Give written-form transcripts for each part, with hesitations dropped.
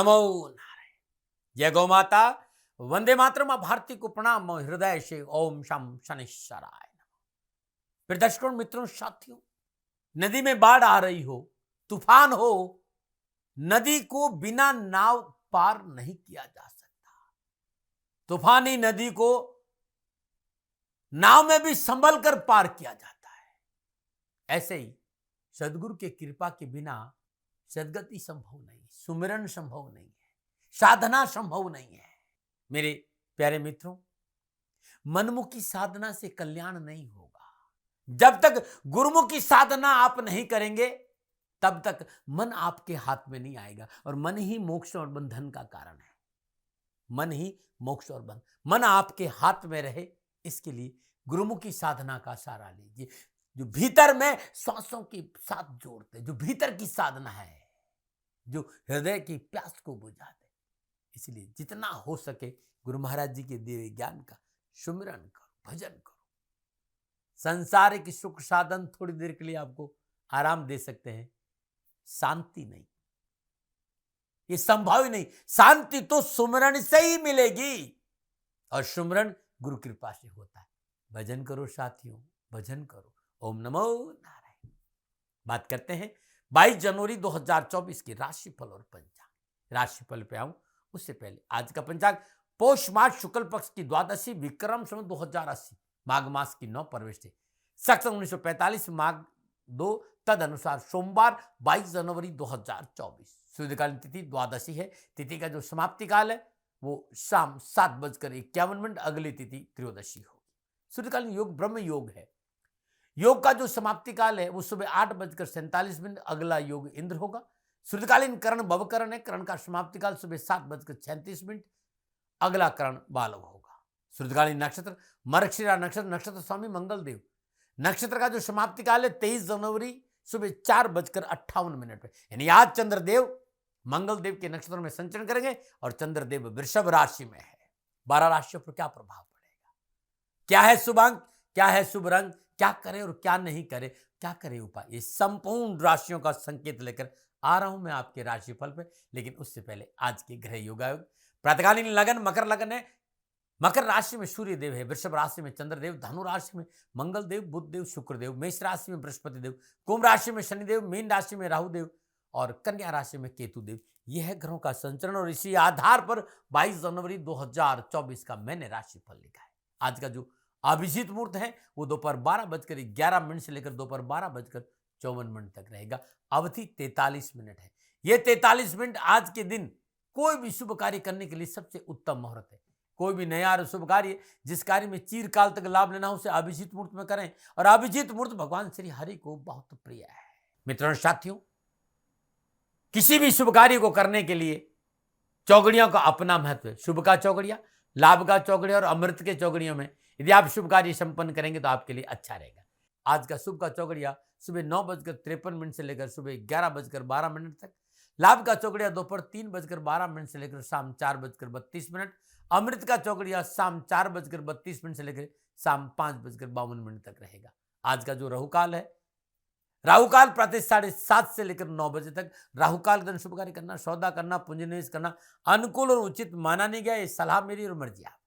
नमो नारायण। जय गौ माता। वंदे मातरम। भारती को प्रणाम हृदय से। ओम शम शनिश्चराय नमः। फिर दर्शकों, मित्रों, साथियों, नदी में बाढ़ आ रही हो, तूफान हो, नदी को बिना नाव पार नहीं किया जा सकता। तूफानी नदी को नाव में भी संभल कर पार किया जाता है। ऐसे ही सदगुरु के कृपा के बिना सदगति संभव नहीं, सुमिरन संभव नहीं है, साधना संभव नहीं है। मेरे प्यारे मित्रों, मनमुखी साधना से कल्याण नहीं होगा। जब तक गुरुमुखी साधना आप नहीं करेंगे तब तक मन आपके हाथ में नहीं आएगा। और मन ही मोक्ष और बंधन का कारण है। मन ही मोक्ष और बंधन, मन आपके हाथ में रहे, इसके लिए गुरुमुखी साधना का सहारा लीजिए। जो भीतर में श्वासों के साथ जोड़ते, जो भीतर की साधना है, जो हृदय की प्यास को बुझाते। इसलिए जितना हो सके गुरु महाराज जी के दिए ज्ञान का सुमिरन करो, भजन करो। संसारिक सुख साधन थोड़ी देर के लिए आपको आराम दे सकते हैं, शांति नहीं, ये संभव ही नहीं। शांति तो सुमिरन से ही मिलेगी, और सुमिरन गुरु कृपा से होता है। भजन करो साथियों, भजन करो। ओम नमो नारायण। बात करते हैं 22 जनवरी 2024 की राशिफल और पंचांग। राशिफल पे आऊं उससे पहले आज का पंचांग पौष मास शुक्ल पक्ष की द्वादशी विक्रम संवत 2080 माघ मास की 9 प्रवेश से सक 1945 माघ 2 तद अनुसार सोमवार 22 जनवरी 2024। सूर्यकालीन तिथि द्वादशी है। तिथि का जो समाप्ति काल है वो शाम 7:51। अगली तिथि त्रयोदशी होगी। सूर्यकालीन योग ब्रह्म योग है। योग का जो समाप्ति काल है वो सुबह 8:47। अगला योग इंद्र होगा। सूर्यकालीन करण भवकरण है। करण का समाप्ति काल सुबह 7:36। अगला करण बालव होगा। सूर्यकालीन नक्षत्र मृगशिरा नक्षत्र, नक्षत्र स्वामी मंगल देव। नक्षत्र का जो समाप्ति काल है 23 जनवरी सुबह 4:58 पे। यानी आज चंद्रदेव मंगल देव के नक्षत्रों में संचरण करेंगे और चंद्रदेव वृषभ राशि में है। 12 राशियों पर क्या प्रभाव पड़ेगा, क्या है शुभ अंक, क्या है शुभ रंग, क्या करें और क्या नहीं करें, क्या करें उपाय, ये संपूर्ण राशियों का संकेत लेकर आ रहा हूं मैं आपके राशिफल पे। लेकिन उससे पहले आज के ग्रह योगायोग। प्रातकालीन लगन मकर लगन है। मकर राशि में सूर्य देव है। वृषभ राशि में चंद्रदेव, धनु राशि में मंगल देव, बुध देव, शुक्र देव, मेष राशि में बृहस्पति देव, कुंभ राशि में शनिदेव, मीन राशि में राहु देव और कन्या राशि में केतु देव। यह है ग्रहों का संचरण और इसी आधार पर 22 जनवरी 2024 का मैंने राशिफल लिखा है। आज का जो अभिजीत मुहूर्त है वो दोपहर 12:11 से लेकर दोपहर 12:54 तक रहेगा। अवधि 43 मिनट है। ये 43 मिनट आज के दिन कोई भी शुभ कार्य करने के लिए सबसे उत्तम मुहूर्त है। कोई भी नया और शुभ कार्य, जिस कार्य में चिरकाल तक लाभ लेना हो उसे अभिजीत मुहूर्त में करें। और अभिजीत मुहूर्त भगवान श्री हरि को बहुत प्रिय है। मित्रों साथियों, किसी भी शुभ कार्य को करने के लिए चौगड़ियों का अपना महत्व है। शुभ का चौगड़िया, लाभ का चौगड़िया और अमृत के चौगड़ियों में यदि आप शुभ कार्य संपन्न करेंगे तो आपके लिए अच्छा रहेगा। आज का शुभ का चौगड़िया सुबह 9:53 से लेकर सुबह 11:12 तक। लाभ का चौगड़िया दोपहर 3:12 से लेकर शाम 4:32। अमृत का चौगड़िया शाम 4:32 से लेकर शाम 5:52 तक रहेगा। आज का जो राहुकाल है, राहुकाल प्रातः 7:30 से लेकर 9 बजे तक। राहुकाल का शुभ कार्य करना, सौदा करना, पूंजी निवेश करना अनुकूल और उचित माना नहीं गया। ये सलाह मेरी और मर्जी आपकी।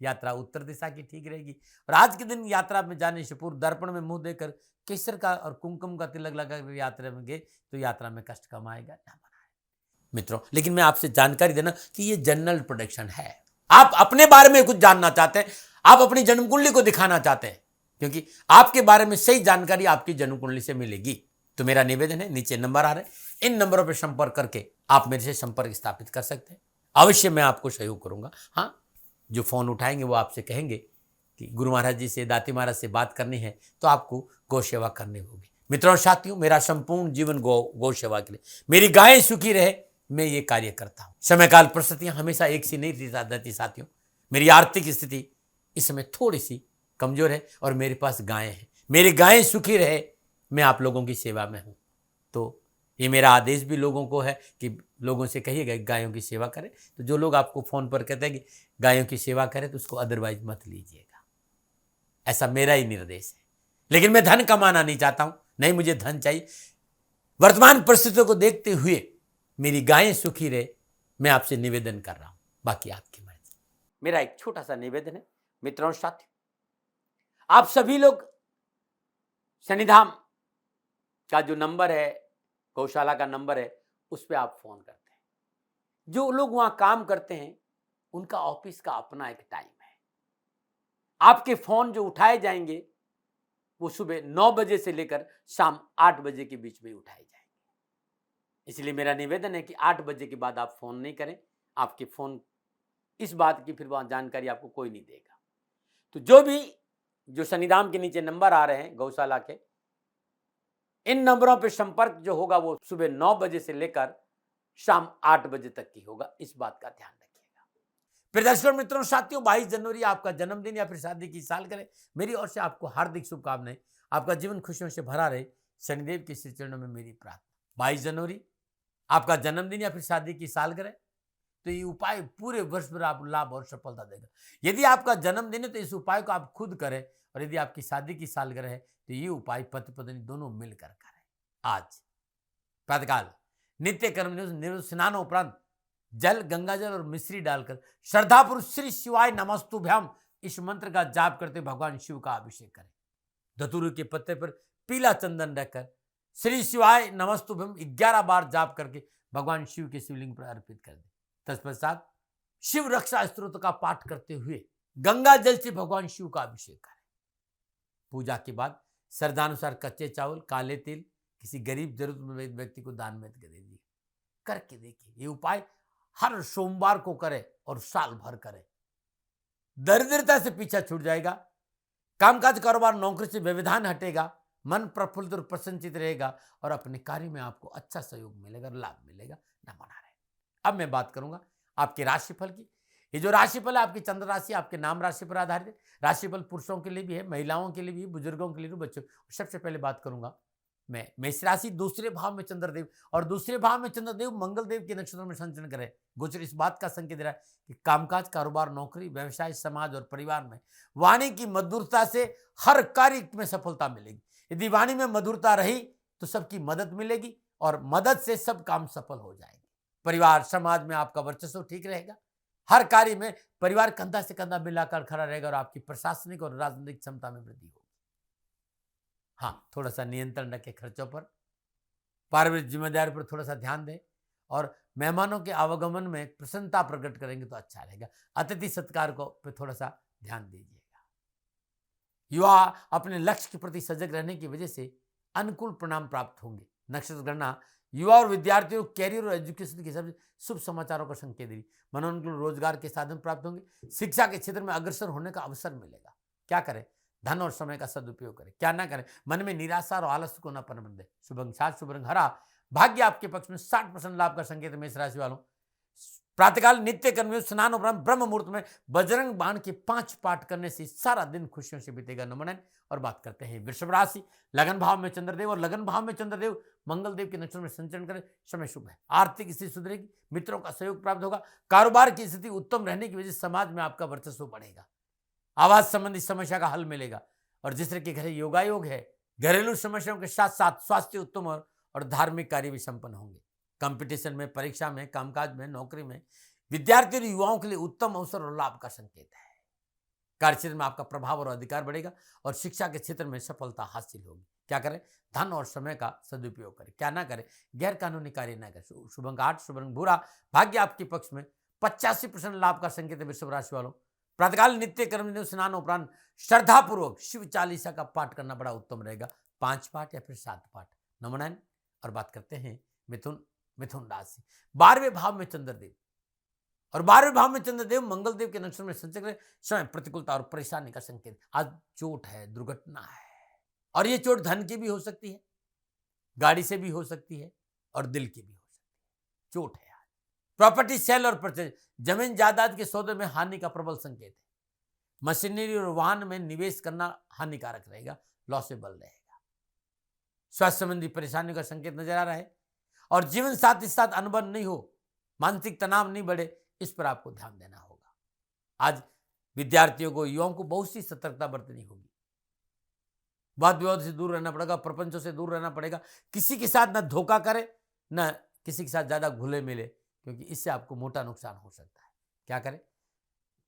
यात्रा उत्तर दिशा की ठीक रहेगी। और आज के दिन यात्रा में जाने से पूर्व दर्पण में मुंह देकर केसर का और कुमकुम का तिलक लगाकर यात्रा में गए तो यात्रा में कष्ट कम आएगा ना मित्रों। लेकिन मैं आपसे जानकारी देना कि ये जनरल प्रोडिक्शन है। आप अपने बारे में कुछ जानना चाहते हैं, आप अपनी जन्म कुंडली को दिखाना चाहते हैं, क्योंकि आपके बारे में सही जानकारी आपकी जन्म कुंडली से मिलेगी। तो मेरा निवेदन है, नीचे नंबर आ रहे हैं, इन नंबरों पर संपर्क करके आप मेरे से संपर्क स्थापित कर सकते हैं। अवश्य मैं आपको सहयोग करूंगा। हाँ, जो फोन उठाएंगे वो आपसे कहेंगे कि गुरु महाराज जी से, दाती महाराज से बात करनी है तो आपको गौ सेवा करनी होगी। मित्रों साथियों, मेरा संपूर्ण जीवन गौ सेवा के लिए, मेरी गायें सुखी रहे, मैं ये कार्य करता हूं। समय काल परिस्थितियां हमेशा एक सी नहीं रहती साथियों। मेरी आर्थिक स्थिति इस समय थोड़ी सी कमजोर है और मेरे पास गायें हैं। मेरी गायें सुखी रहे, मैं आप लोगों की सेवा में हूं। तो ये मेरा आदेश भी लोगों को है कि लोगों से कहिएगा गायों की सेवा करें। तो जो लोग आपको फोन पर कहते हैं कि गायों की सेवा करें तो उसको अदरवाइज मत लीजिएगा। ऐसा मेरा ही निर्देश है। लेकिन मैं धन कमाना नहीं चाहता हूं, नहीं मुझे धन चाहिए। वर्तमान परिस्थितियों को देखते हुए मेरी गायें सुखी रहे, मैं आपसे निवेदन कर रहा हूं, बाकी आपकी मर्जी। मेरा एक छोटा सा निवेदन है मित्रों और साथियों, आप सभी लोग शनिधाम का जो नंबर है, गौशाला का नंबर है, उस पर आप फोन करते हैं। जो लोग वहां काम करते हैं उनका ऑफिस का अपना एक टाइम है। आपके फोन जो उठाए जाएंगे वो सुबह 9 बजे से लेकर शाम 8 बजे के बीच में उठाए जाएंगे। इसलिए मेरा निवेदन है कि 8 बजे के बाद आप फोन नहीं करें। आपके फोन इस बात की फिर वहां जानकारी आपको कोई नहीं देगा। तो जो शनिधाम के नीचे नंबर आ रहे हैं गौशाला के, इन नंबरों पर संपर्क जो होगा वो सुबह 9 बजे से लेकर शाम 8 बजे तक की होगा। इस बात का ध्यान रखिएगा। प्रिय दर्शक मित्रों साथियों, 22 जनवरी आपका जन्मदिन या फिर शादी की सालगिरह, मेरी ओर से आपको हार्दिक शुभकामनाएं। आपका जीवन खुशियों से भरा रहे, शनिदेव के श्री चरणों में मेरी प्रार्थना। 22 जनवरी आपका जन्मदिन या फिर शादी की सालगिरह, तो ये उपाय पूरे वर्ष भर आप लाभ और सफलता देगा। यदि आपका जन्मदिन है तो इस उपाय को आप खुद करें, और यदि आपकी शादी की सालगिरह है तो ये उपाय पति पत्नी दोनों मिलकर करें। आज प्रातःकाल नित्य कर्म स्नान उपरांत जल, गंगा जल और मिश्री डालकर श्रद्धापूर्वक श्री शिवाय नमस्तुभ्याम इस मंत्र का जाप करते भगवान शिव का अभिषेक करें। धतूरे के पत्ते पर पीला चंदन रखकर श्री शिवाय नमस्तुभ्यम 11 बार जाप करके भगवान शिव के शिवलिंग पर अर्पित कर दें। तत्पश्चात शिव रक्षा स्तोत्र का पाठ करते हुए गंगा जल से भगवान शिव का अभिषेक करें। पूजा के बाद श्रद्धानुसार कच्चे चावल, काले तिल किसी गरीब जरूरतमंद व्यक्ति को दान में दे दीजिए। करके देखिए, ये उपाय हर सोमवार को करें और साल भर करें। दरिद्रता से पीछा छूट जाएगा, कामकाज, कारोबार, नौकरी से व्यवधान हटेगा, मन प्रफुल्लित और प्रसन्नचित रहेगा और अपने कार्य में आपको अच्छा सहयोग मिलेगा, लाभ मिलेगा। न मना रहे। अब मैं बात करूंगा आपके राशिफल की। ये जो राशिफल है आपकी चंद्र राशि, आपके नाम राशि पर आधारित है। राशिफल पुरुषों के लिए भी है, महिलाओं के लिए भी, बुजुर्गों के लिए भी, बच्चों। सबसे पहले बात करूंगा मैं मेष राशि, दूसरे भाव में चंद्रदेव, और दूसरे भाव में चंद्रदेव मंगल देव के नक्षत्रों में संचरण करे। गोचर इस बात का संकेत दे रहा है कि कामकाज, कारोबार, नौकरी, व्यवसाय, समाज और परिवार में वाणी की मधुरता से हर कार्य में सफलता मिलेगी। यदि वाणी में मधुरता रही तो सबकी मदद मिलेगी और मदद से सब काम सफल हो जाएंगे। परिवार, समाज में आपका वर्चस्व ठीक रहेगा। हर कार्य में परिवार कंधा से कंधा मिलाकर खड़ा रहेगा और आपकी प्रशासनिक और राजनीतिक क्षमता में वृद्धि होगी। हाँ, थोड़ा सा नियंत्रण रखें खर्चों पर, पारिवारिक जिम्मेदारी पर थोड़ा सा ध्यान दें और मेहमानों के आवागमन में प्रसन्नता प्रकट करेंगे तो अच्छा रहेगा। अतिथि सत्कार को पे थोड़ा सा ध्यान दीजिएगा। युवा अपने लक्ष्य के प्रति सजग रहने की वजह से अनुकूल परिणाम प्राप्त होंगे। नक्षत्र गणना युवा और विद्यार्थियों को कैरियर और एजुकेशन के हिसाब से शुभ समाचारों का संकेत दी। मनोनुकूल रोजगार के साधन प्राप्त होंगे। शिक्षा के क्षेत्र में अग्रसर होने का अवसर मिलेगा। क्या करें? धन और समय का सदुपयोग करें। क्या ना करें? मन में निराशा और आलस्य को न पनपने दें। शुभ अंक 7, शुभ रंग हरा। भाग्य आपके पक्ष में 60% लाभ का संकेत है। मेष राशि वालों, प्रातःकाल नित्य कर्म स्नान उपरांत ब्रह्म मुहूर्त में बजरंग बाण के 5 पाठ करने से सारा दिन खुशियों से बीतेगा। नमन। और बात करते हैं वृषभ राशि, लगन भाव में चंद्रदेव, और लगन भाव में चंद्रदेव मंगल देव के नक्षत्र में संचरण करें। समय शुभ है। आर्थिक स्थिति सुधरेगी, मित्रों का सहयोग प्राप्त होगा। कारोबार की स्थिति उत्तम रहने की वजह से समाज में आपका वर्चस्व बढ़ेगा। आवास संबंधी समस्या का हल मिलेगा। और जिस तरह के घर योगायोग है, घरेलू समस्याओं के साथ साथ स्वास्थ्य उत्तम और धार्मिक कार्य भी संपन्न होंगे। कंपटीशन में, परीक्षा में, कामकाज में, नौकरी में विद्यार्थी और युवाओं के लिए उत्तम अवसर और लाभ का संकेत है। कार्यक्षेत्र में आपका प्रभाव और अधिकार बढ़ेगा और शिक्षा के क्षेत्र में सफलता हासिल होगी। क्या करें? धन और समय का सदुपयोग करें। क्या ना करें? गैर कानूनी कार्य न करें। शुभ अंक 8, शुभ रंग भूरा। भाग्य आपके पक्ष में 85% लाभ का संकेत है। वृषभ राशि वालों, प्रातःकाल नित्य कर्म स्नान उपरांत श्रद्धापूर्वक शिव चालीसा का पाठ करना बड़ा उत्तम रहेगा। 5 पाठ या फिर 7 पाठ। नमन। और बात करते हैं मिथुन राशि, 12वें भाव में चंद्रदेव, और 12वें भाव में चंद्रदेव मंगल देव के नक्षत्र में संचरण। समय प्रतिकूलता और परेशानी का संकेत। आज चोट है, दुर्घटना है, और ये चोट धन की भी हो सकती है, गाड़ी से भी हो सकती है और दिल की भी हो सकती है। चोट है। आज प्रॉपर्टी सेल और परचेज, जमीन जायदाद के सौदे में हानि का प्रबल संकेत है। मशीनरी और वाहन में निवेश करना हानिकारक रहेगा, लॉसेबल रहेगा। स्वास्थ्य संबंधी परेशानियों का संकेत नजर आ रहा है। और जीवन साथी के साथ अनुभव नहीं हो, मानसिक तनाव नहीं बढ़े, इस पर आपको ध्यान देना होगा। आज विद्यार्थियों को, युवाओं को बहुत सी सतर्कता बरतनी होगी। वाद विवाद से दूर रहना पड़ेगा, प्रपंचों से दूर रहना पड़ेगा। किसी के साथ ना धोखा करे, ना किसी के साथ ज्यादा घुले मिले, क्योंकि इससे आपको मोटा नुकसान हो सकता है। क्या करें?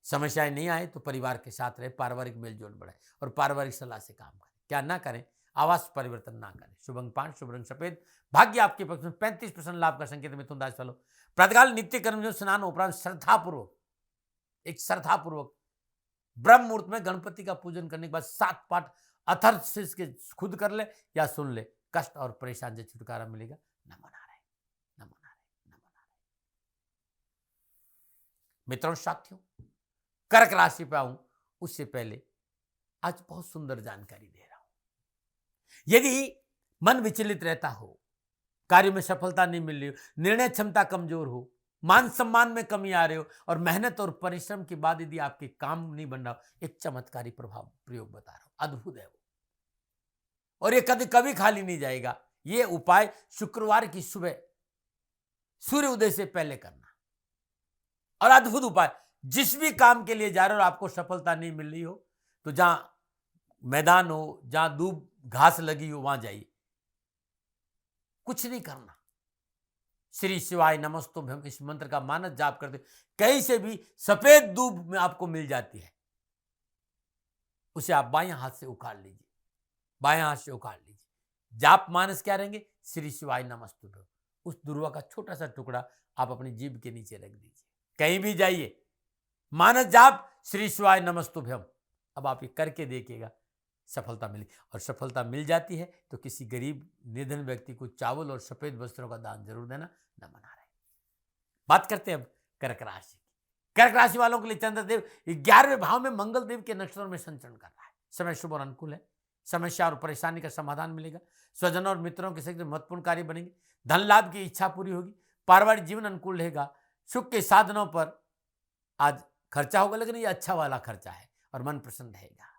समस्याएं नहीं आए तो परिवार के साथ रहे, पारिवारिक मेलजोल बढ़ाए और पारिवारिक सलाह से काम करें। क्या ना करें? आवास परिवर्तन ना करें। शुभ अंक 5, शुभ रंग सफेद, भाग्य आपके पक्ष में, 35% लाभ का संकेत मिथुन राशि वालों। प्रातःकाल नित्य कर्म जो स्नान उपरांत श्रद्धापूर्वक, एक श्रद्धापूर्वक ब्रह्म मुहूर्त में गणपति का पूजन करने के बाद 7 पाठ अथर्व शीर्ष के खुद कर ले या सुन ले, कष्ट और परेशान से छुटकारा मिलेगा। नमो नारायण, नमो नारायण, नमो नारायण। मित्रों, साथियों, कर्क राशि पे आऊं उससे पहले आज बहुत सुंदर जानकारी दे रहा हूं। यदि मन विचलित रहता हो, कार्य में सफलता नहीं मिल रही हो, निर्णय क्षमता कमजोर हो, मान सम्मान में कमी आ रही हो और मेहनत और परिश्रम के बाद यदि आपके काम नहीं बन रहा, एक चमत्कारी प्रभाव प्रयोग बता रहा हूं, अद्भुत है वो, और ये कभी कभी खाली नहीं जाएगा। ये उपाय शुक्रवार की सुबह सूर्य उदय से पहले करना, और अद्भुत उपाय। जिस भी काम के लिए जा रहे हो और आपको सफलता नहीं मिल रही हो, तो जहां मैदान हो, जहां दूब घास लगी हो, वहां जाइए, कुछ नहीं करना, श्री शिवाय नमस्तुभ्यम इस मंत्र का मानस जाप करते, कहीं से भी सफेद दूब में आपको मिल जाती है, उसे आप बाएं हाथ से उखाड़ लीजिए, बाएं हाथ से उखाड़ लीजिए। जाप मानस क्या रहेंगे? श्री शिवाय नमस्तुभ्यम। उस दुर्वा का छोटा सा टुकड़ा आप अपनी जीभ के नीचे रख दीजिए, कहीं भी जाइए, मानस जाप श्री शिवाय नमस्तुभ्यम। अब आप ये करके देखिएगा, सफलता मिली, और सफलता मिल जाती है तो किसी गरीब निर्धन व्यक्ति को चावल और सफेद वस्त्रों का दान जरूर देना। नमो नारायण। बात करते हैं अब कर्क राशि की। कर्क राशि वालों के लिए चंद्रदेव 11वें भाव में मंगल देव के नक्षत्रों में संचरण कर रहा है। समय शुभ और अनुकूल है, समस्या और परेशानी का समाधान मिलेगा, स्वजनों और मित्रों के साथ महत्वपूर्ण कार्य बनेंगे, धन लाभ की इच्छा पूरी होगी, पारिवारिक जीवन अनुकूल रहेगा, सुख के साधनों पर आज खर्चा होगा, लेकिन ये अच्छा वाला खर्चा है और मन प्रसन्न रहेगा।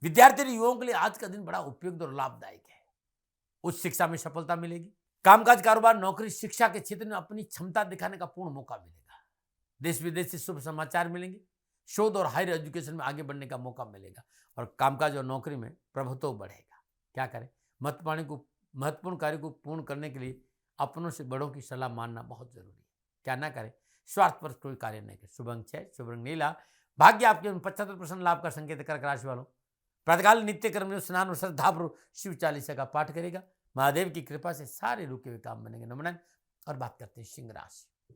विद्यार्थी और युवाओं के लिए आज का दिन बड़ा उपयुक्त और लाभदायक है। उच्च शिक्षा में सफलता मिलेगी, कामकाज, कारोबार, नौकरी, शिक्षा के क्षेत्र में अपनी क्षमता दिखाने का पूर्ण मौका मिलेगा, देश विदेश से शुभ समाचार मिलेंगे, शोध और हायर एजुकेशन में आगे बढ़ने का मौका मिलेगा, और कामकाज और नौकरी में प्रभुत्व बढ़ेगा। क्या करें? महत्वपूर्ण कार्य को पूर्ण करने के लिए अपनों से बड़ों की सलाह मानना बहुत जरूरी है। क्या ना करें? स्वार्थ पर कोई कार्य नहीं करें। शुभ अंक 6, शुभ रंग नीला, भाग्य आपके 75% लाभ का संकेत कर्क राशि वालों। प्रातःकाल नित्य कर्म में स्नान और श्रद्धापूर्वक शिव चालीसा का पाठ करेगा, महादेव की कृपा से सारे रुके हुए काम बनेंगे। नमन। और बात करते हैं सिंह राशि।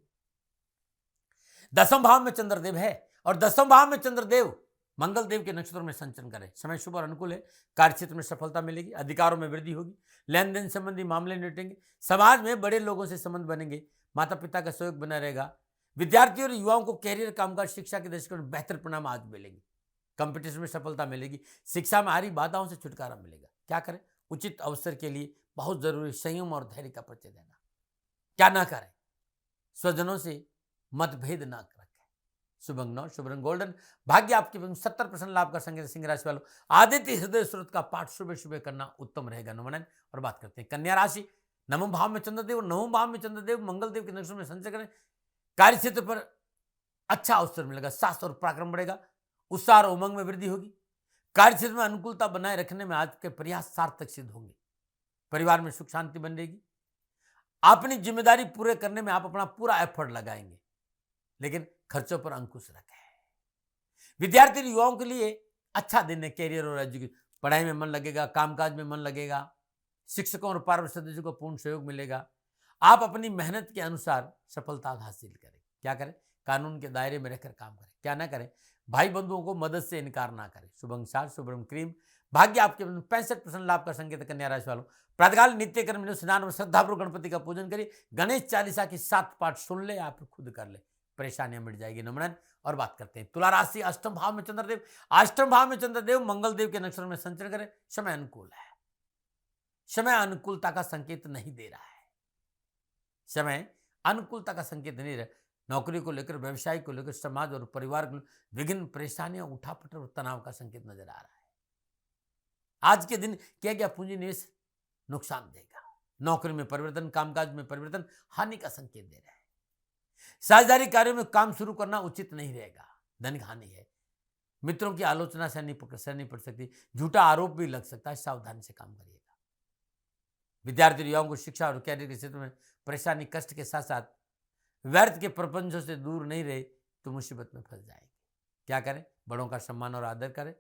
10वें भाव में चंद्रदेव है, और 10वें भाव में चंद्रदेव मंगल देव के नक्षत्रों में संचरण करें। समय शुभ और अनुकूल है, कार्य क्षेत्र में सफलता मिलेगी, अधिकारों में वृद्धि होगी, लेन देन संबंधी मामले निपटेंगे, समाज में बड़े लोगों से संबंध बनेंगे, माता पिता का सहयोग बना रहेगा। विद्यार्थियों और युवाओं को कैरियर, कामकाज, शिक्षा के दृष्टिकोण में बेहतर परिणाम आज मिलेंगे, कंपटीशन में सफलता मिलेगी, शिक्षा में आ रही बाधाओं से छुटकारा मिलेगा। क्या करें? उचित अवसर के लिए बहुत जरूरी संयम और धैर्य का परिचय देना। क्या ना करें? स्वजनों से मतभेद ना रखें। शुभ अंक 9, शुभ रंग गोल्डन, भाग्य आपके 70% लाभ का संकेत सिंह राशि वालों। आदित्य हृदय स्रोत का पाठ सुबह सुबह करना उत्तम रहेगा। नमन। और बात करते हैं कन्या राशि। 9वें भाव में चंद्रदेव, 9वें भाव में चंद्रदेव मंगल देव के नक्षत्र में संचय करें। कार्य क्षेत्र पर अच्छा अवसर मिलेगा, साहस और पराक्रम बढ़ेगा, उत्साह और उमंग में वृद्धि होगी, कार्य क्षेत्र में अनुकूलता बनाए रखने में आज के प्रयास सार्थक सिद्ध होंगे, परिवार में सुख शांति बन रहेगी, अपनी जिम्मेदारी पूरे करने में आप अपना पूरा एफर्ट लगाएंगे, लेकिन खर्चों पर अंकुश रखें। विद्यार्थी युवाओं के लिए अच्छा दिन है, कैरियर और एजुकेशन, पढ़ाई में मन लगेगा, कामकाज में मन लगेगा, शिक्षकों और पारिवारिक सदस्यों को पूर्ण सहयोग मिलेगा, आप अपनी मेहनत के अनुसार सफलता हासिल करें। क्या करें? कानून के दायरे में रहकर काम करें। क्या ना करें? भाई बंधुओं को मदद से इनकार ना करें। शुभ अंक 7, शुभ रंग क्रीम, भाग्य आपके 65% लाभ का संकेत कन्या राशि वालों। प्रातःकाल नित्य कर्म में स्नान और श्रद्धापूर्वक गणपति का पूजन करिए, गणेश चालीसा के 7 पाठ सुन ले, आप खुद कर ले, परेशानियां मिट जाएगी। नमन। और बात करते हैं तुला राशि। 8वें भाव में चंद्रदेव, 8वें भाव में चंद्रदेव मंगल देव के नक्षत्र में संचरण करें। समय अनुकूल है, समय अनुकूलता का संकेत नहीं दे रहा है, समय अनुकूलता का संकेत नहीं रहा। नौकरी को लेकर, व्यवसाय को लेकर, समाज और परिवार को विभिन्न परेशानियां, उठापटक और तनाव का संकेत नजर आ रहा है। आज के दिन किया गया पूंजी निवेश नुकसान देगा, नौकरी में परिवर्तन, कामकाज में परिवर्तन हानि का संकेत दे रहा है। साझेदारी कार्यों में काम शुरू करना उचित नहीं रहेगा, धन हानि है, मित्रों की आलोचना सहनी पड़ सकती, झूठा आरोप भी लग सकता है, सावधानी से काम करिएगा। विद्यार्थी युवाओं को शिक्षा और कैरियर के क्षेत्र में परेशानी, कष्ट के साथ साथ व्यर्थ के प्रपंचों से दूर नहीं रहे तो मुसीबत में फंस जाएंगे। क्या करें? बड़ों का सम्मान और आदर करें।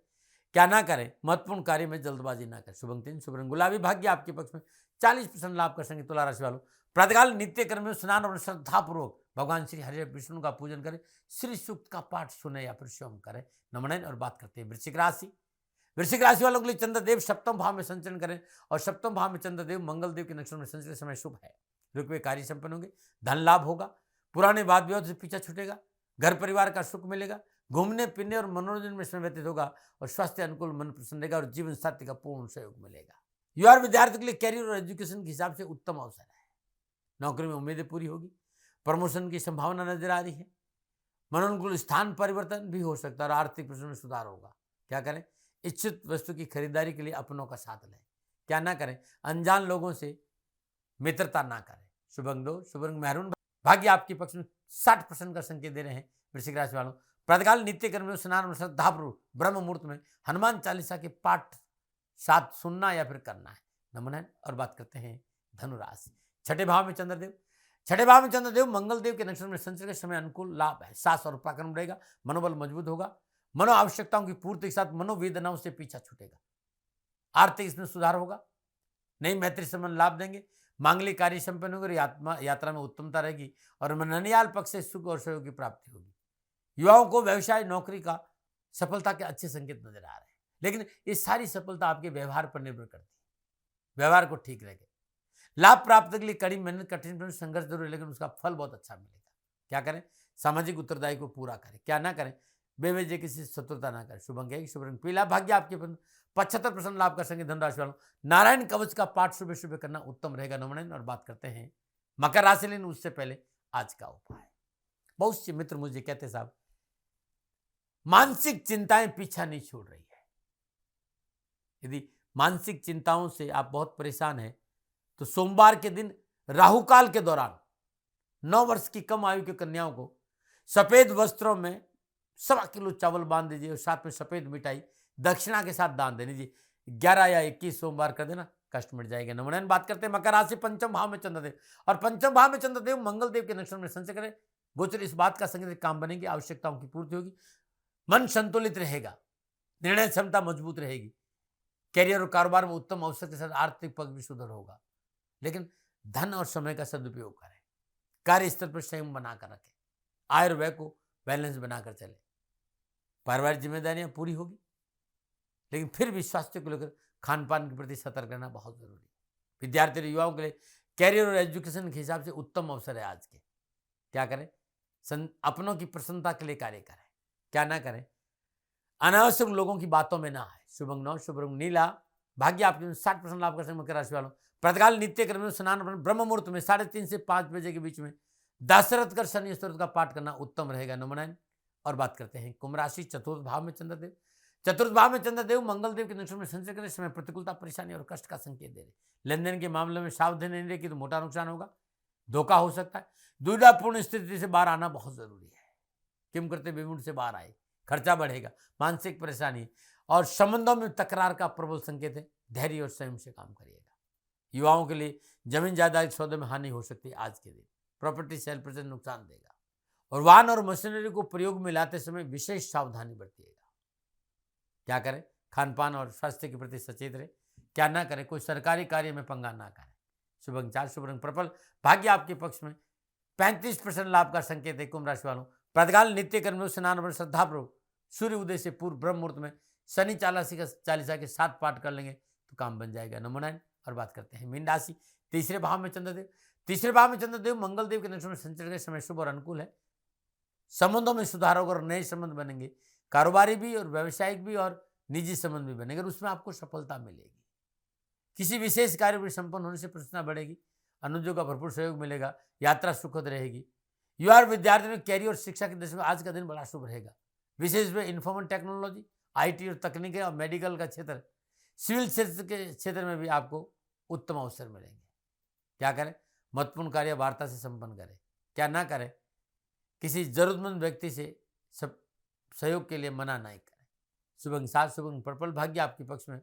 क्या ना करें? महत्वपूर्ण कार्य में जल्दबाजी ना करें। शुभ अंक 3, शुभ रंग गुलाबी, भाग्य आपके पक्ष में। 40% लाभ कर संगे तुला राशि वालों। प्रातःकाल नित्य कर्म में स्नान और श्रद्धापूर्वक भगवान श्री हरि विष्णु का पूजन करें। श्री सूक्त का पाठ सुने या फिर स्वयं करें। नमन। और बात करते हैं वृश्चिक राशि। वृश्चिक राशि वालों के लिए चंद्रदेव सप्तम भाव में संचरण करें और सप्तम भाव में चंद्रदेव मंगल देव के नक्षत्र में संचरण समय शुभ है। रुपये कार्य संपन्न होंगे, धन लाभ होगा, पुराने वाद विवाद से पीछा छूटेगा, घर परिवार का सुख मिलेगा, घूमने फिरने और मनोरंजन में समय व्यतीत होगा और स्वास्थ्य अनुकूल मन प्रसन्न रहेगा और जीवन साथी का पूर्ण सहयोग मिलेगा। युवा विद्यार्थियों के लिए कैरियर और एजुकेशन के हिसाब से उत्तम अवसर है। नौकरी में उम्मीदें पूरी होगी, प्रमोशन की संभावना नजर आ रही है, मनोनुकूल स्थान परिवर्तन भी हो सकता है और आर्थिक प्रश्न में सुधार होगा। क्या करें? इच्छित वस्तु की खरीदारी के लिए अपनों का साथ लें। क्या ना करें? अनजान लोगों से मित्रता ना करें। शुभ अंक 2, शुभ रंग मेहरून, भाग्य आपके पक्ष में। 60% का संकेत दे रहे हैं वृश्चिक राशि वालों। प्रातःकाल नित्य कर्म में स्नान और श्रद्धापूर्वक ब्रह्म मुहूर्त में हनुमान चालीसा के पाठ साथ सुनना या फिर करना है। नमन है। और बात करते हैं धनुराशि। छठे भाव में चंद्रदेव, छठे भाव में चंद्रदेव मंगल देव के नक्षत्र में संचरण के समय अनुकूल लाभ है। साहस और पराक्रम रहेगा, मनोबल मजबूत होगा, मनो आवश्यकताओं की पूर्ति के साथ मनोवेदनाओं से पीछा छूटेगा, आर्थिक इसमें सुधार होगा, नई मैत्री संबंध लाभ देंगे, मांगलिक कार्य संपन्न होंगे, यात्रा में उत्तमता रहेगी और ननियाल पक्ष से सुख और सहयोग की प्राप्ति होगी। युवाओं को व्यवसाय नौकरी का सफलता के अच्छे संकेत नजर आ रहे हैं, लेकिन ये सारी सफलता आपके व्यवहार पर निर्भर करती है। व्यवहार को ठीक रखें। लाभ प्राप्त के लिए कड़ी मेहनत, कठिन संघर्ष जरूर है, लेकिन उसका फल बहुत अच्छा मिलेगा। क्या करें? सामाजिक उत्तरदायित्व को पूरा करें। क्या ना करें? बेवजह किसी से शत्रुता ना करें। शुभ अंक 1, शुभ रंग पीला, भाग्य आपके 75% लाभ कर संगे धनराशि वालों। नारायण कवच का पाठ सुबह सुबह करना उत्तम रहेगा। नमन। और बात करते हैं मकर राशि, लेकिन उससे पहले आज का उपाय। बहुत से मित्र मुझे कहते साहब मानसिक चिंताएं पीछा नहीं छोड़ रही है। यदि मानसिक चिंताओं से आप बहुत परेशान हैं तो सोमवार के दिन राहुकाल के दौरान 9 वर्ष की कम आयु की कन्याओं को सफेद वस्त्रों में 1.25 किलो चावल बांध दीजिए और साथ में सफेद मिठाई दक्षिणा के साथ दान दे दीजिए। 11 या 21 सोमवार कर देना, कष्ट मिट जाएगा। नमन। बात करते हैं मकर राशि। पंचम भाव में चंद्रदेव और पंचम भाव में चंद्रदेव मंगल देव के नक्षत्र में संचय करें। गोचर इस बात का संकेत काम बनेगी, आवश्यकताओं की पूर्ति होगी, मन संतुलित रहेगा, निर्णय क्षमता मजबूत रहेगी, कैरियर और कारोबार में उत्तम अवसर के साथ आर्थिक पक्ष भी सुधर होगा। लेकिन धन और समय का सदुपयोग करें, कार्य स्तर पर संयम बनाकर रखें, आय और व्यय को बैलेंस बनाकर चले। पारिवारिक जिम्मेदारियां पूरी होगी, लेकिन फिर भी स्वास्थ्य को लेकर खान पान के प्रति सतर्क रहना बहुत जरूरी है। विद्यार्थी और युवाओं के लिए कैरियर और एजुकेशन के हिसाब से उत्तम अवसर है आज के। क्या करें? अपनों की प्रसन्नता के लिए कार्य करें। क्या ना करें? अनावश्यक लोगों की बातों में ना आए। शुभ अंक 9, शुभ रंग नीला, भाग्य आपके 60% लाभ कर सकते मकर राशि वालों। प्रातःकाल नित्य कर्म में स्नान ब्रह्म मुहूर्त में 3:30 से 5 बजे के बीच में दशरथ कर शनि स्तोत्र का पाठ करना उत्तम रहेगा। नमन। और बात करते हैं कुंभ राशि। चतुर्थ भाव में चंद्रदेव, चतुर्थ भाव में चंद्रदेव मंगल देव के नक्षत्र में संचय करने समय प्रतिकूलता, परेशानी और कष्ट का संकेत दे रहे। लेन देन के मामले में सावधानी नहीं रहेगी तो मोटा नुकसान होगा, धोखा हो सकता है। दुविधापूर्ण स्थिति से बाहर आना बहुत जरूरी है। किम करते बेमुड से बाहर आए, खर्चा बढ़ेगा, मानसिक परेशानी और संबंधों में तकरार का प्रबल संकेत है। धैर्य और संयम से काम करिएगा। युवाओं के लिए जमीन जायदाद सौदे में हानि हो सकती है आज के दिन। प्रॉपर्टी सेल पर नुकसान देगा और वाहन और मशीनरी को प्रयोग में लाते समय विशेष सावधानी बरतिएगा। क्या करें? खान पान और स्वास्थ्य के प्रति सचेत रहे। क्या ना करें? कोई सरकारी कार्य में पंगा ना करें। शुभ अंक 4, शुभ रंग पर्पल, भाग्य आपके पक्ष में। 35% लाभ का संकेत है कुंभ राशि वालों। प्रातःकाल नित्य कर्म में स्नान और श्रद्धापूर्वक सूर्य उदय से पूर्व ब्रह्म मुहूर्त में शनि चालीसा के 7 पाठ कर लेंगे तो काम बन जाएगा। नमन। और बात करते हैं मीन राशि। तीसरे भाव में चंद्रदेव, तीसरे भाव में चंद्रदेव मंगल देव के नक्षत्र में संचरण के समय शुभ और अनुकूल है। संबंधों में सुधार होगा और नए संबंध बनेंगे, कारोबारी भी और व्यावसायिक भी और निजी संबंध भी बनेंगे और उसमें आपको सफलता मिलेगी। किसी विशेष कार्य में संपन्न होने से प्रसन्नता बढ़ेगी, अनुजों का भरपूर सहयोग मिलेगा, यात्रा सुखद रहेगी। युवा और विद्यार्थियों में कैरियर और शिक्षा की दृष्टि में आज का दिन बड़ा शुभ रहेगा। विशेष में इंफॉर्मेशन टेक्नोलॉजी, IT और तकनीकी और मेडिकल का क्षेत्र, सिविल क्षेत्र के क्षेत्र में भी आपको उत्तम अवसर मिलेंगे। क्या करें? महत्वपूर्ण कार्य वार्ता से संपन्न करें। क्या ना करें? किसी जरूरतमंद व्यक्ति से सब सहयोग के लिए मना नहीं करें। शुभ अंक 7, शुभ अंक पर्पल, भाग्य आपके पक्ष में।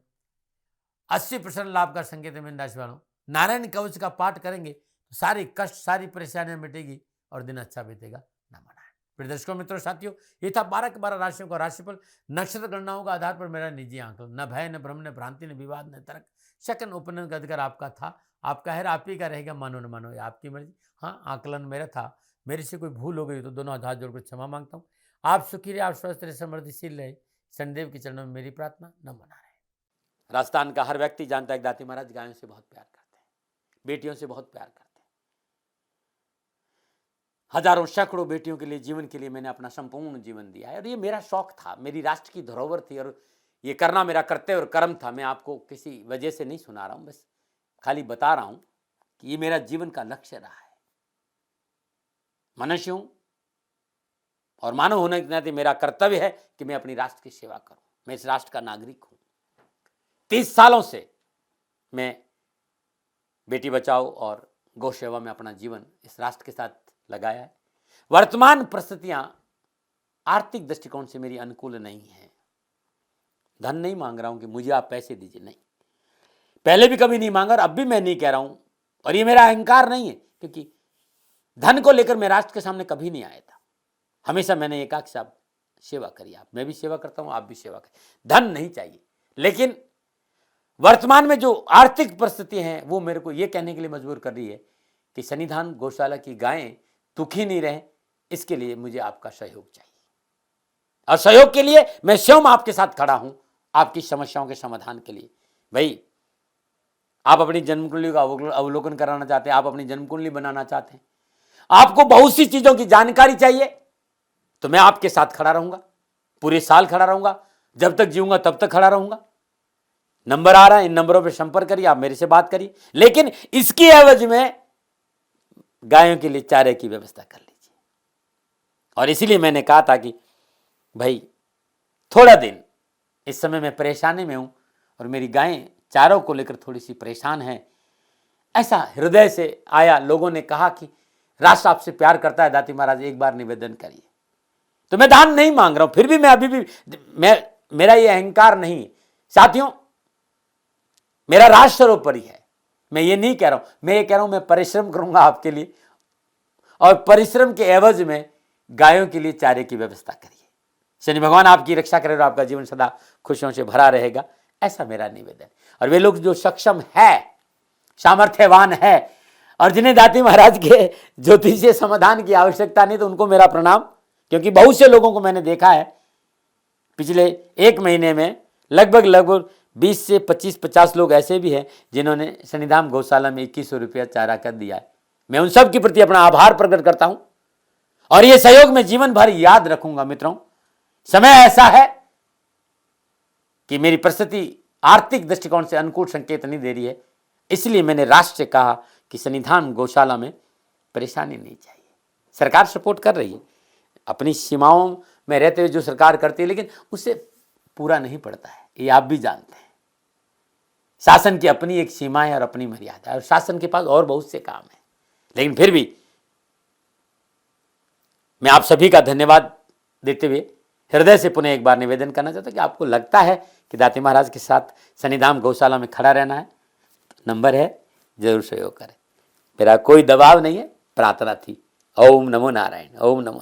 80% लाभ का संकेत है मीन राशि वालों। नारायण कवच का पाठ करेंगे तो सारी कष्ट, सारी परेशानियां मिटेगी और दिन अच्छा बीतेगा, न मनाएं। प्रिय दर्शकों, मित्रों, साथियों, ये था 12 के 12 राशियों का राशिफल। नक्षत्र गणनाओं का आधार पर मेरा निजी आंकलन, न भय, न भ्रम, न भ्रांति, न विवाद, न तर्क, शकन उपनयन का अधिकार आपका था, आपका है, आप ही का रहेगा, मानो न मानो, ये आपकी मर्जी। हाँ, आंकलन मेरा था, मेरे से कोई भूल हो गई तो दोनों हाथ जोड़कर क्षमा मांगता हूँ। आप सुखी रहे, आप स्वस्थ रहे, समृद्धिशील रहे, शनिदेव के चरणों में मेरी प्रार्थना, न मना रहे। राजस्थान का हर व्यक्ति जानता है दाती महाराज गायों से बहुत प्यार करते हैं, बेटियों से बहुत प्यार करते हैं। हजारों सैकड़ों बेटियों के लिए, जीवन के लिए मैंने अपना संपूर्ण जीवन दिया है, और ये मेरा शौक था, मेरी राष्ट्र की धरोहर थी, और ये करना मेरा कर्तव्य और कर्म था। मैं आपको किसी वजह से नहीं सुना रहा हूं, बस खाली बता रहा हूं कि ये मेरा जीवन का लक्ष्य रहा है। मनुष्य हूं और मानव होने के नाते मेरा कर्तव्य है कि मैं अपनी राष्ट्र की सेवा करूं। मैं इस राष्ट्र का नागरिक हूं। 30 सालों से मैं बेटी बचाओ और गौ सेवा में अपना जीवन इस राष्ट्र के साथ लगाया है। वर्तमान परिस्थितियां आर्थिक दृष्टिकोण से मेरी अनुकूल नहीं है। धन नहीं मांग रहा हूं कि मुझे आप पैसे दीजिए, नहीं, पहले भी कभी नहीं मांगा और अब भी मैं नहीं कह रहा हूं, और ये मेरा अहंकार नहीं है, क्योंकि धन को लेकर मैं राष्ट्र के सामने कभी नहीं आया था। हमेशा मैंने एक आख साहब सेवा करी, आप, मैं भी सेवा करता हूं, आप भी सेवा करें। धन नहीं चाहिए, लेकिन वर्तमान में जो आर्थिक परिस्थिति है वो मेरे को ये कहने के लिए मजबूर कर रही है कि सन्निधान गौशाला की गायें दुखी नहीं रहे, इसके लिए मुझे आपका सहयोग चाहिए, और सहयोग के लिए मैं स्वयं आपके साथ खड़ा हूं, आपकी समस्याओं के समाधान के लिए। भाई, आप अपनी जन्म कुंडली का अवलोकन कराना चाहते हैं, आप अपनी जन्म कुंडली बनाना चाहते हैं, आपको बहुत सी चीजों की जानकारी चाहिए, तो मैं आपके साथ खड़ा रहूंगा, पूरे साल खड़ा रहूंगा, जब तक जीऊंगा तब तक खड़ा रहूंगा। नंबर आ रहा है, इन नंबरों पर संपर्क करिए, आप मेरे से बात करिए, लेकिन इसकी एवज में गायों के लिए चारे की व्यवस्था कर लीजिए। और इसीलिए मैंने कहा था कि भाई, थोड़ा दिन इस समय मैं परेशानी में हूं और मेरी गायें चारों को लेकर थोड़ी सी परेशान है। ऐसा हृदय से आया, लोगों ने कहा कि राष्ट्र आपसे प्यार करता है दाती महाराज, एक बार निवेदन करिए। तो मैं दान नहीं मांग रहा हूं, फिर भी मैं अभी भी मेरा ये अहंकार नहीं है साथियों, मेरा राष्ट्र सर्वोपरि है। मैं ये नहीं कह रहा हूं, मैं ये कह रहा हूं मैं परिश्रम करूंगा आपके लिए, और परिश्रम के एवज में गायों के लिए चारे की व्यवस्था करिए। शनि भगवान आपकी रक्षा करे और आपका जीवन सदा खुशियों से भरा रहेगा, ऐसा मेरा निवेदन। और वे लोग जो सक्षम है, सामर्थ्यवान है, और जिन्हें दाती महाराज के ज्योतिषीय समाधान की आवश्यकता नहीं, तो उनको मेरा प्रणाम, क्योंकि बहुत से लोगों को मैंने देखा है पिछले 1 महीने में लगभग 20 से 25-50 लोग ऐसे भी हैं जिन्होंने सन्निधान गौशाला में 2100 रुपया चारा कर दिया है। मैं उन सब के प्रति अपना आभार प्रकट करता हूं, और यह सहयोग मैं जीवन भर याद रखूंगा। मित्रों, समय ऐसा है कि मेरी परिस्थिति आर्थिक दृष्टिकोण से अनुकूल संकेत नहीं दे रही है, इसलिए मैंने राष्ट्र से कहा कि सन्निधान गौशाला में परेशानी नहीं चाहिए। सरकार सपोर्ट कर रही है, अपनी सीमाओं में रहते हुए जो सरकार करती है, लेकिन उससे पूरा नहीं पड़ता है, ये आप भी जानते हैं। शासन की अपनी एक सीमा है और अपनी मर्यादा है, और शासन के पास और बहुत से काम है, लेकिन फिर भी मैं आप सभी का धन्यवाद देते हुए हृदय से पुनः एक बार निवेदन करना चाहता हूं कि आपको लगता है कि दाती महाराज के साथ सन्निधान गौशाला में खड़ा रहना है, तो नंबर है, जरूर सहयोग करें। मेरा कोई दबाव नहीं है, प्रार्थना थी। ओम नमो नारायण, ओम नमो।